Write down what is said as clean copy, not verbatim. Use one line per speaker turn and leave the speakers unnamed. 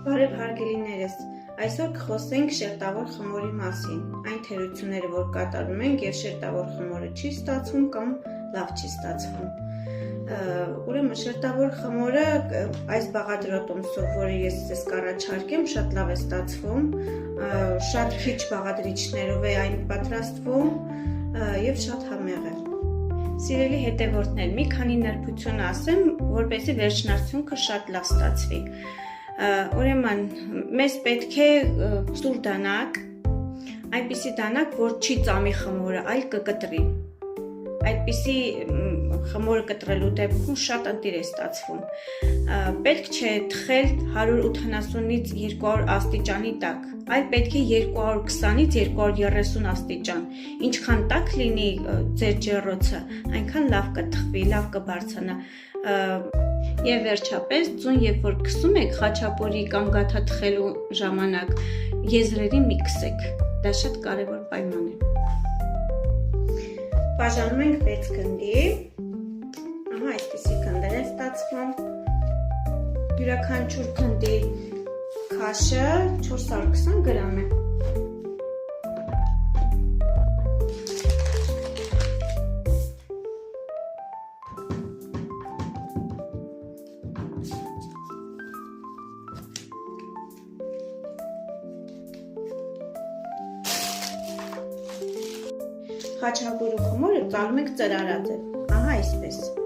Բարև հարգելիներս, այսօր կխոսենք շերտավոր խմորի մասին, այն թերությունները, որ կատարում ենք և շերտավոր խմորը չի ստացվում կամ լավ չի ստացվում։ Ուրեմն շերտավոր խմորը այս բաղադրատոմսով, որը ես ձեզ կառաջարկեմ, շատ լավ է ստացվում, շատ քիչ բաղադրիչներով է այն պատրաստվում և շատ համեղ է։ Սիրելի հետևորդներ, մի քանի նրբություն ասեմ, որպեսզի վերջնարդյունքը շատ լավ ստացվի։ Ուրեմն մեզ պետք է սուր դանակ, այնպիսի դանակ, որ չի ծամի խմորը, այլ կկտրի։ Այդպիսի խմորը կտրելու դեպքում շատ ընտիր է ստացվում։ Պետք չէ թխել 180-ից 200 աստիճանի տակ, այլ պետք է 220-ից 230 աստիճան։ Ինչքան տաք լինի ձեր ջեռոցը, այնքան լավ կթխվի, լավ կբարձրանա։ Եվ վերջապես, ձուն երբ որ քսում եք խաչապուրի կամ գաթա թխելու ժամանակ, եզրերին մի քսեք, դա շատ կարևոր պայման է։ Բաժանում ենք 6 գնդի, այսպիսի գնդեր են ստացվում, յուրաքանչյուր գնդի քաշը 420 գրամ է։ Խաչապուրու խմորը ծալում ենք ծրարաձև, այսպես։